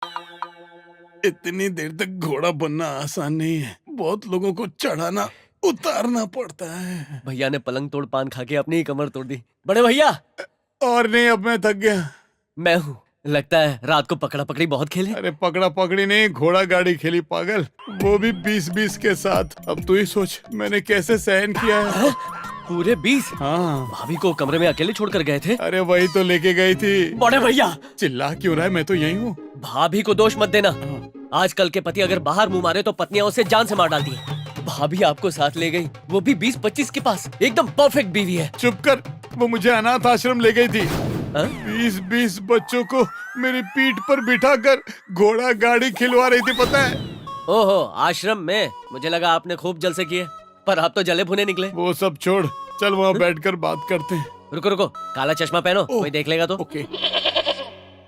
इतनी देर तक घोड़ा बनना आसान नहीं है, बहुत लोगों को चढ़ाना उतारना पड़ता है। भैया ने पलंग तोड़ पान खा के अपनी ही कमर तोड़ दी। बड़े भैया, और नहीं, अब मैं थक गया। मैं हूँ। लगता है रात को पकड़ा पकड़ी बहुत खेले। अरे पकड़ा पकड़ी नहीं, घोड़ा गाड़ी खेली पागल, वो भी 20-20 के साथ। अब तू ही सोच मैंने कैसे सहन किया है। पूरे 20? हाँ। भाभी को कमरे में अकेले छोड़कर गए थे। अरे वही तो लेके गई थी। बड़े भैया, चिल्ला क्यों रहा है, मैं तो यही हूँ। भाभी को दोष मत देना। आजकल के पति अगर बाहर मुंह मारे तो पत्नियां उसे जान से मार डालती हैं। भाभी आपको साथ ले गई, वो भी 20-25 के पास। एकदम परफेक्ट बीवी है। चुप कर, वो मुझे अनाथ आश्रम ले गई थी। 20-20 बच्चों को मेरी पीठ पर बिठाकर घोड़ा गाड़ी खिलवा रही थी, पता है। ओहो, आश्रम में? मुझे लगा आपने खूब जलसे किए, पर आप तो जले भुने निकले। वो सब छोड़, चल वहाँ बैठकर बात करते हैं। रुको रुको, काला चश्मा पहनो, कोई देख लेगा तो। ओके।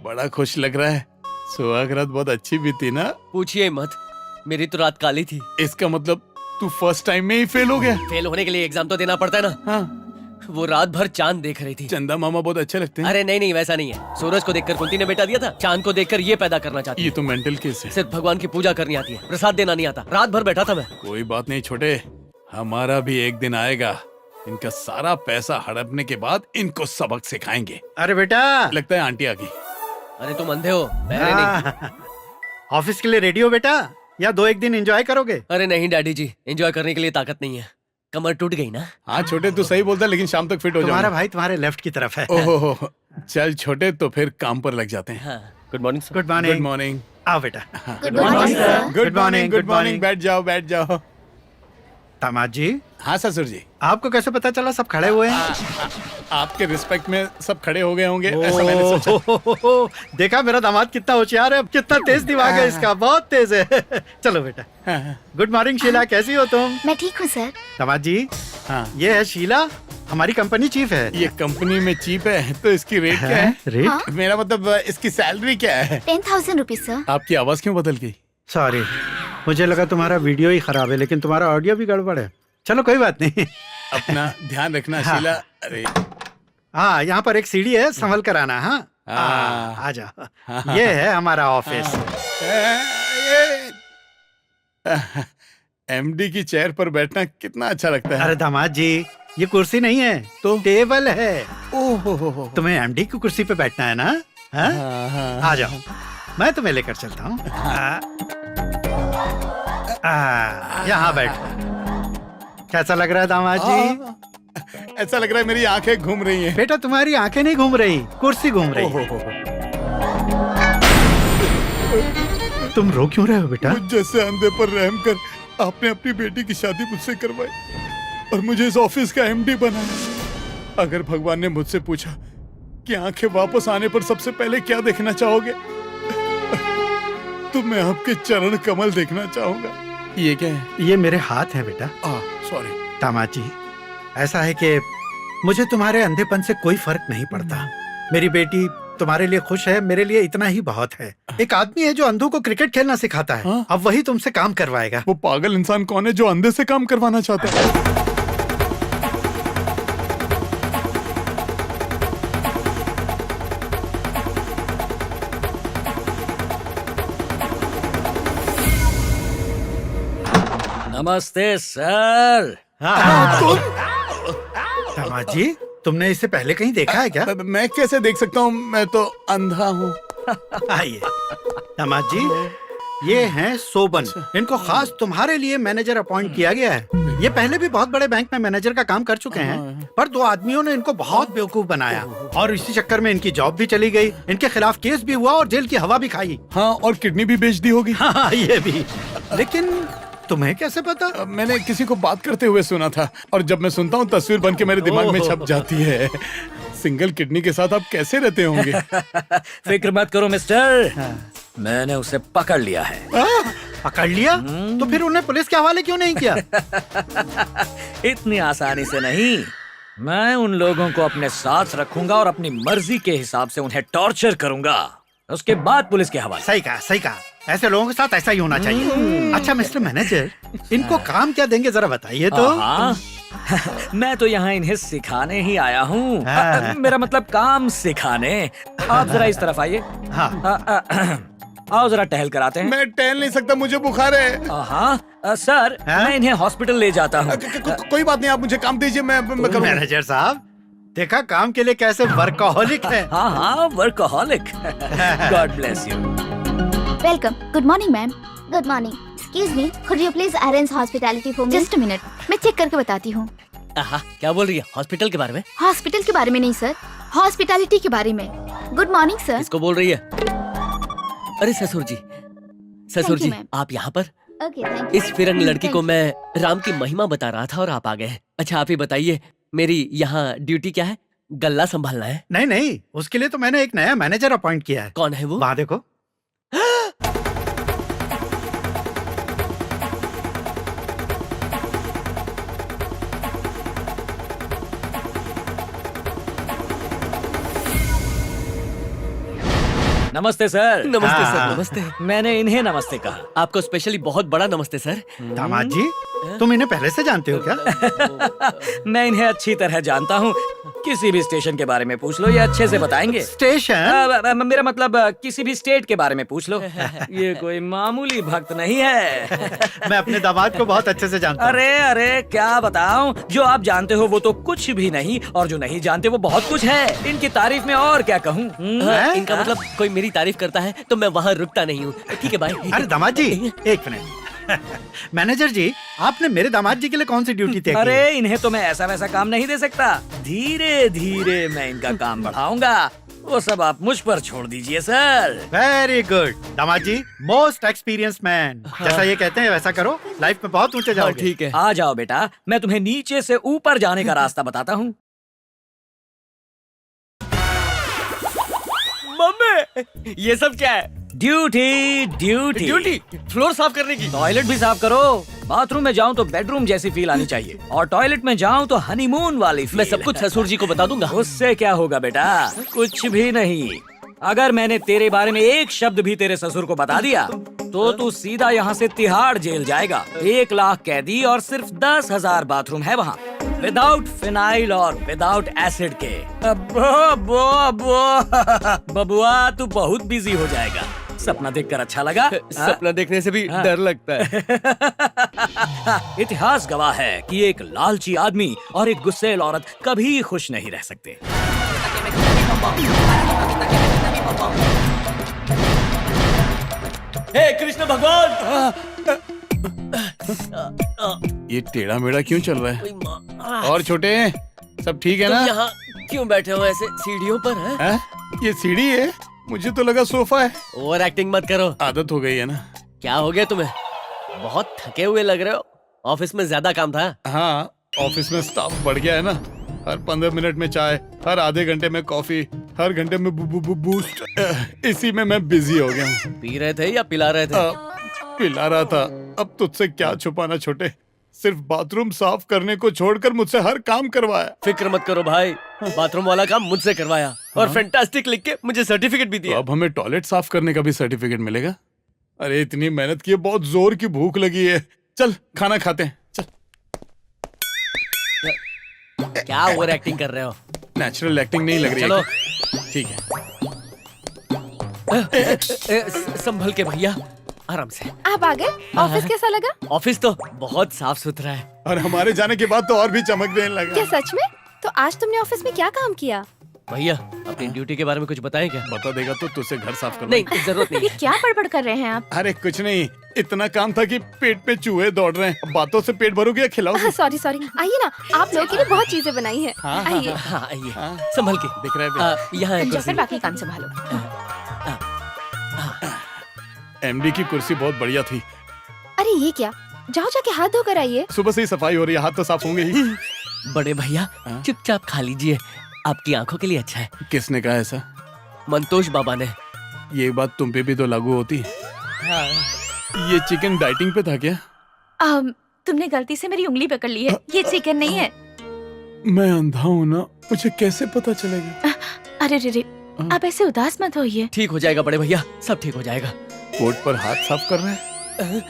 बड़ा खुश लग रहा है, सुहाग रात बहुत अच्छी बीती ना। पूछिए मत, मेरी तो रात काली थी। इसका मतलब तू फर्स्ट टाइम में ही फेल हो गया। फेल होने के लिए एग्जाम तो देना पड़ता है ना। हाँ। वो रात भर चांद देख रही थी। चंदा मामा बहुत अच्छे लगते हैं। अरे नहीं नहीं, वैसा नहीं है। सूरज को देखकर कुंती ने बेटा दिया था, चांद को देखकर ये पैदा करना चाहती ये तो मेंटल केस है। सिर्फ भगवान की पूजा करनी आती है, प्रसाद देना नहीं आता। रात भर बैठा था मैं। कोई बात नहीं छोटे, हमारा भी एक दिन आएगा। इनका सारा पैसा हड़पने के बाद इनको सबक सिखाएंगे। अरे बेटा, लगता है आंटी आ गई। अरे तुम अंधे हो, बहरे नहीं। ऑफिस के लिए रेडी हो बेटा, या 2-1 दिन एंजॉय करोगे? अरे नहीं डैडी जी, एंजॉय करने के लिए ताकत नहीं है। कमर टूट गई ना। हाँ छोटे, तू सही बोलता है, लेकिन शाम तक फिट हो तुम्हारा जाऊंगा। भाई तुम्हारे लेफ्ट की तरफ है। ओहो, चल छोटे, तो फिर काम पर लग जाते हैं। हाँ, good morning sir. Good good morning. Morning. आओ बेटा। Good morning sir. Good morning, good morning. बैठ जाओ, बैठ जाओ। दामाद जी, हाँ ससुर जी। आपको कैसे पता चला सब खड़े हुए हैं? आपके रिस्पेक्ट में सब खड़े हो गए होंगे, ऐसा मैंने सोचा। ओह, देखा मेरा दामाद कितना होशियार है, कितना तेज दिमाग है इसका, बहुत तेज है। चलो बेटा। गुड मॉर्निंग शीला, कैसी हो तुम? मैं ठीक हूँ सर। दामाद जी, हाँ, ये है शीला, हमारी कंपनी चीफ है। ये कंपनी में चीप है तो इसकी रेट क्या है? रेट? हाँ? मेरा मतलब इसकी सैलरी क्या है? 10,000 रुपीज सर। आपकी आवाज क्यों बदल गई? सॉरी, मुझे लगा तुम्हारा वीडियो ही खराब है, लेकिन तुम्हारा ऑडियो भी गड़बड़ है। चलो कोई बात नहीं। अपना ध्यान रखना हाँ। शीला। अरे हाँ, यहाँ पर एक सीढ़ी है, संभल कर आना। हाँ, हाँ। आ जाओ। ये है हमारा ऑफिस। एमडी की चेयर पर बैठना कितना अच्छा लगता है। अरे दामाद जी, ये कुर्सी नहीं है तो टेबल है। ओहो, तुम्हें एमडी की कुर्सी पे बैठना है ना? हाँ? आ जाओ, मैं तुम्हें लेकर चलता हूँ। यहाँ बैठो। कैसा लग रहा है दामाद जी? ऐसा लग रहा है मेरी आंखें घूम रही हैं। बेटा, तुम्हारी आंखें नहीं घूम रही, कुर्सी घूम रही है। तुम रो क्यों रहे हो बेटा? मुझ जैसे अंधे पर रहम कर आपने अपनी बेटी की शादी मुझसे करवाई और मुझे इस ऑफिस का एमडी बनाया। अगर भगवान ने मुझसे पूछा कि आंखें वापस आने पर सबसे पहले क्या देखना चाहोगे, तो मैं आपके चरण कमल देखना चाहूंगा। ये क्या है? ये मेरे हाथ है बेटा। सॉरी। दामाद जी, ऐसा है कि मुझे तुम्हारे अंधेपन से कोई फर्क नहीं पड़ता। मेरी बेटी तुम्हारे लिए खुश है, मेरे लिए इतना ही बहुत है। एक आदमी है जो अंधों को क्रिकेट खेलना सिखाता है। हाँ? अब वही तुमसे काम करवाएगा। वो पागल इंसान कौन है जो अंधे से काम करवाना चाहता है? नमस्ते सर। दामाद जी, तुमने इसे पहले कहीं देखा है क्या? मैं कैसे देख सकता हूँ, मैं तो अंधा हूँ। आइए दामाद जी, ये हैं सोबन। इनको खास तुम्हारे लिए मैनेजर अपॉइंट किया गया है। ये पहले भी बहुत बड़े बैंक में मैनेजर का काम कर चुके हैं, पर 2 आदमियों ने इनको बहुत बेवकूफ बनाया और इसी चक्कर में इनकी जॉब भी चली गई, इनके खिलाफ केस भी हुआ और जेल की हवा भी खाई। हाँ, और किडनी भी बेच दी होगी। हाँ, ये भी। लेकिन तुम्हें कैसे पता? मैंने किसी को बात करते हुए सुना था, और जब मैं सुनता हूँ तस्वीर बन के मेरे दिमाग में छप जाती है। सिंगल किडनी के साथ आप कैसे रहते होंगे? फिक्र मत करो मिस्टर, मैंने उसे पकड़ लिया है। पकड़ लिया? तो फिर उन्हें पुलिस के हवाले क्यों नहीं किया? इतनी आसानी से नहीं। मैं उन लोगों को अपने साथ रखूंगा और अपनी मर्जी के हिसाब से उन्हें टॉर्चर करूंगा, उसके बाद पुलिस के हवाले। सही कहा, सही कहा। ऐसे लोगों के साथ ऐसा ही होना चाहिए। अच्छा मिस्टर मैनेजर, इनको काम क्या देंगे जरा बताइए तो। मैं तो यहाँ इन्हें सिखाने ही आया हूँ। हाँ। मेरा मतलब काम सिखाने। आप जरा इस तरफ आइए। हाँ। आओ जरा टहल कर आते हैं। मैं टहल नहीं सकता, मुझे बुखार है। हाँ सर, हाँ? मैं इन्हें हॉस्पिटल ले जाता हूँ। कोई बात नहीं, आप मुझे काम दीजिए, मैं करूँगा। मैनेजर साहब, देखा काम के लिए कैसे वर्कहोलिक है। हाँ हाँ, workaholic. God bless you. Welcome. Good morning ma'am. Good morning. Excuse me, could you please arrange hospitality for me? Just a minute, मैं चेक करके बताती हूँ। आहा, क्या बोल रही है? हॉस्पिटल के बारे में? हॉस्पिटल के बारे में नहीं सर, हॉस्पिटैलिटी के बारे में। Good morning sir. किसको बोल रही है? अरे ससुर जी, ससुर Thank you, जी, ma'am. आप यहाँ पर? Okay, thank you. इस फिरंग लड़की को मैं राम की महिमा बता रहा था और आप आ गए। अच्छा, आप ही बताइए, मेरी यहाँ ड्यूटी क्या है? गल्ला संभालना है? नहीं नहीं, उसके लिए तो मैंने एक नया मैनेजर अपॉइंट किया है। कौन है वो? वहाँ देखो। नमस्ते सर। नमस्ते हाँ। सर, नमस्ते। मैंने इन्हें नमस्ते कहा। आपको स्पेशली बहुत बड़ा नमस्ते सर। दामाद जी, तुम इन्हें पहले से जानते हो क्या? मैं इन्हें अच्छी तरह जानता हूँ। किसी भी स्टेशन के बारे में पूछ लो, ये अच्छे से बताएंगे। स्टेशन? मेरा मतलब किसी भी स्टेट के बारे में पूछ लो। ये कोई मामूली भक्त नहीं है। मैं अपने दामाद को बहुत अच्छे से जानता हूँ। अरे अरे, क्या बताऊं, जो आप जानते हो वो तो कुछ भी नहीं, और जो नहीं जानते वो बहुत कुछ है। इनकी तारीफ में और क्या कहूँ। हाँ, इनका मतलब कोई मेरी तारीफ करता है तो मैं वहाँ रुकता नहीं हूँ। ठीक है भाई। अरे दामाद जी, एक मिनट। मैनेजर जी, आपने मेरे दामाद जी के लिए कौन सी ड्यूटी तय की? अरे इन्हें तो मैं ऐसा वैसा काम नहीं दे सकता। धीरे धीरे मैं इनका काम बढ़ाऊंगा। वो सब आप मुझ पर छोड़ दीजिए सर। वेरी गुड दामाद जी, मोस्ट एक्सपीरियंस मैन। जैसा ये कहते हैं वैसा करो, लाइफ में बहुत ऊंचे जाओगे। ठीक है। आ जाओ बेटा, मैं तुम्हें नीचे से ऊपर जाने का रास्ता बताता हूँ। मम्मी, ये सब क्या है? Duty duty duty? फ्लोर साफ करने की? टॉयलेट भी साफ करो। बाथरूम में जाऊं तो बेडरूम जैसी फील आनी चाहिए, और टॉयलेट में जाऊं तो हनीमून वाली फील। मैं सब कुछ ससुर जी को बता दूंगा। उससे क्या होगा बेटा, कुछ भी नहीं। अगर मैंने तेरे बारे में एक शब्द भी तेरे ससुर को बता दिया तो तू सीधा यहाँ से तिहाड़ जेल जाएगा। 1 लाख कैदी और सिर्फ 10,000 बाथरूम है वहाँ, विदाउट फिनाइल और विदाउट एसिड के। बबुआ, तू बहुत बिजी हो जाएगा। सपना देखकर अच्छा लगा? सपना देखने से भी डर लगता है। इतिहास गवाह है कि एक लालची आदमी और एक गुस्सैल औरत कभी खुश नहीं रह सकते। हे कृष्ण भगवान! ये टेढ़ा मेढ़ा क्यों चल रहा है? ओए माँ। और छोटे, सब ठीक है तुम ना? यहाँ क्यों बैठे हो ऐसे सीढ़ियों पर? हैं? हैं? ये सीढ़ी है, मुझे तो लगा सोफा है। ओवर एक्टिंग मत करो। आदत हो गई है ना। क्या हो गया तुम्हें? बहुत थके हुए लग रहे हो। ऑफिस में ज्यादा काम था। हाँ, ऑफिस में स्टाफ बढ़ गया है ना। हर 15 मिनट में चाय, हर आधे घंटे में कॉफी, हर घंटे में बूस्ट। इसी में मैं बिजी हो गया हूँ। पी रहे थे या पिला रहे थे? पिला रहा था। अब तुझसे क्या छुपाना छोटे, सिर्फ बाथरूम साफ करने को छोड़कर मुझसे हर काम करवाया। फिक्र मत करो भाई, बाथरूम वाला काम मुझसे करवाया और फैंटास्टिक लिख के मुझे सर्टिफिकेट भी तो दिया। अब हमें टॉयलेट साफ करने का भी सर्टिफिकेट मिलेगा? अरे इतनी मेहनत की है, बहुत जोर की भूख लगी है। चल खाना खाते हैं, चल। क्या ओवर एक्टिंग कर रहे हो? नेचुरल एक्टिंग नहीं लग रही चलो। है? ठीक है। संभल के भैया, आराम से। आप आ गए? ऑफिस कैसा लगा? ऑफिस तो बहुत साफ सुथरा है। और हमारे जाने के बाद तो और भी चमकने लगा। क्या सच में? तो आज तुमने ऑफिस में क्या काम किया? भैया, अपनी ड्यूटी के बारे में कुछ बताएं क्या? बता देगा तो तुझसे घर साफ करवा। नहीं, जरूरत नहीं ये है। क्या बड़बड़ कर रहे हैं आप? अरे कुछ नहीं, इतना काम था कि पेट पे चूहे दौड़ रहे हैं। अब बातों से पेट भरोगे या खिलाओगे? सॉरी सॉरी, आइए ना, आप लोगों के लिए बहुत चीजें बनाई हैं। हाँ, आइए। हाँ, आइए। हाँ। संभल के। दिख रहा है यहाँ है जाकर कुर्सी। बाकी काम संभालो। एमडी की कुर्सी बहुत बढ़िया थी। अरे ये क्या? जाओ जाके हाथ धोकर आइए। सुबह से ही सफाई हो रही है, हाथ तो साफ होंगे ही। बड़े भैया, हाँ? चुपचाप खा लीजिए, आपकी आंखों के लिए अच्छा है। किसने कहा ऐसा? मंतोष बाबा ने। ये बात तुम पे भी तो लागू होती है। ये चिकन डाइटिंग पे था क्या? तुमने गलती से मेरी उंगली पकड़ ली है, ये चिकन नहीं है। मैं अंधा हूँ ना, मुझे कैसे पता चलेगा? अरे रे, आप ऐसे उदास मत होइए। ठीक हो जाएगा बड़े भैया, सब ठीक हो जाएगा। कोट पर हाथ साफ कर रहे हैं।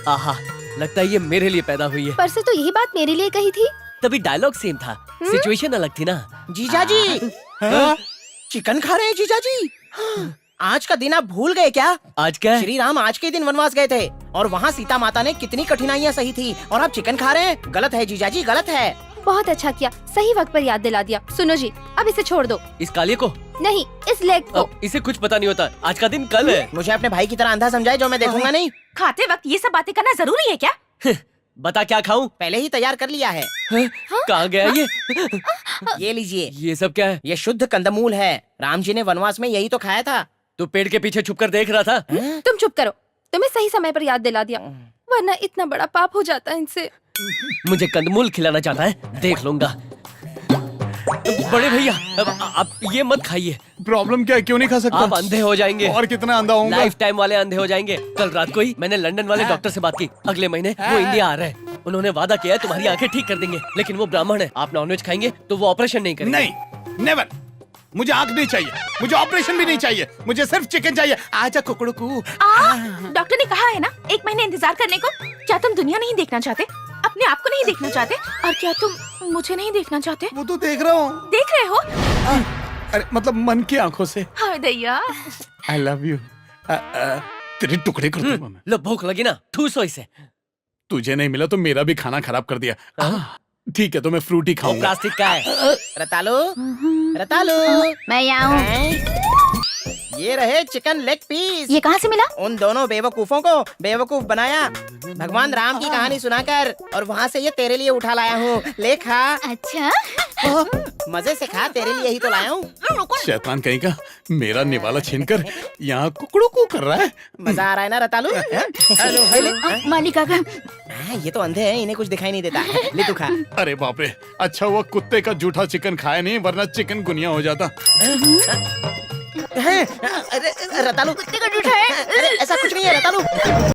आहा, लगता है ये मेरे लिए पैदा हुई है। परसों तो यही बात मेरे लिए कही थी। तभी डायलॉग सेम था, सिचुएशन अलग थी ना। जीजाजी, चिकन खा रहे हैं जीजाजी? आज का दिन आप भूल गए क्या? आज क्या है? श्री राम आज के दिन वनवास गए थे और वहाँ सीता माता ने कितनी कठिनाइयाँ सही थी और आप चिकन खा रहे हैं। गलत है जीजाजी, गलत है। बहुत अच्छा किया, सही वक्त पर याद दिला दिया। सुनो जी, अब इसे छोड़ दो। इस कालिए को? नहीं, इस लेग को। अब इसे कुछ पता नहीं होता। आज का दिन कल है। मुझे अपने भाई की तरह अंधा समझाए जो मैं देखूंगा नहीं। खाते वक्त ये सब बातें करना जरूरी है क्या? बता क्या खाऊं? पहले ही तैयार कर लिया है। कहाँ गया ये? ये लीजिए, ये सब क्या है? ये शुद्ध कंदमूल है। राम जी ने वनवास में यही तो खाया था। तू पेड़ के पीछे छुप कर देख रहा था? तुम चुप करो, तुम्हें सही समय पर याद दिला दिया, वरना इतना बड़ा पाप हो जाता इनसे। मुझे कंदमूल खिलाना चाहता है, देख लूंगा। बड़े भैया, अब आप ये मत खाइए। प्रॉब्लम क्या है, क्यों नहीं खा सकता? आप अंधे हो जाएंगे। और कितना अंधा होऊंगा? लाइफ टाइम वाले अंधे हो जाएंगे। कल रात को ही मैंने लंदन वाले डॉक्टर से बात की। अगले महीने वो इंडिया आ रहे हैं। उन्होंने वादा किया है तुम्हारी आंखें ठीक कर देंगे, लेकिन वो ब्राह्मण है। आप नॉनवेज खाएंगे तो वो ऑपरेशन नहीं करेंगे। नहीं, नेवर। मुझे आंख नहीं चाहिए, मुझे ऑपरेशन भी नहीं चाहिए, मुझे सिर्फ चिकन चाहिए। आजा कुकड़ू को। डॉक्टर ने कहा है ना 1 महीने इंतजार करने को। क्या तुम दुनिया नहीं देखना चाहते? अपने आप को नहीं देखना चाहते? और क्या तुम मुझे नहीं देखना चाहते? वो तो देख रहा हूँ। देख रहे हो? अरे मतलब मन की आंखों से। हाय दैया। I love you. तेरे टुकड़े कर दूंगा मैं। लो भूख लगी ना, ठूसो इसे। तुझे नहीं मिला तो मेरा भी खाना खराब कर दिया। ठीक है, तो मैं फ्रूट ही वो खाऊंगा। प्लास्टिक का है। रतालू, रतालू, मैं यहाँ हूँ। हैं? ये रहे चिकन लेग पीस। ये कहाँ से मिला? उन दोनों बेवकूफों को बेवकूफ बनाया भगवान राम की कहानी सुनाकर, और वहाँ से ये तेरे लिए उठा लाया हूँ। ले खा, अच्छा, मजे से खा, तेरे लिए ही तो लाया हूँ। शैतान कहीं का मेरा निवाला छीनकर यहाँ कुकड़ू को कर रहा है। मजा आ रहा है ना रतालू? Hello hello. मालिक काका। ये तो अंधे हैं, इन्हें कुछ दिखाई नहीं देता। ले तू खा। अरे बाप रे, अच्छा हुआ कुत्ते का जूठा चिकन खाया नहीं, वरना चिकन गुनिया हो जाता। अरे रतालू, कुत्ते का जूठा है? अरे ऐसा कुछ नहीं है रतालू।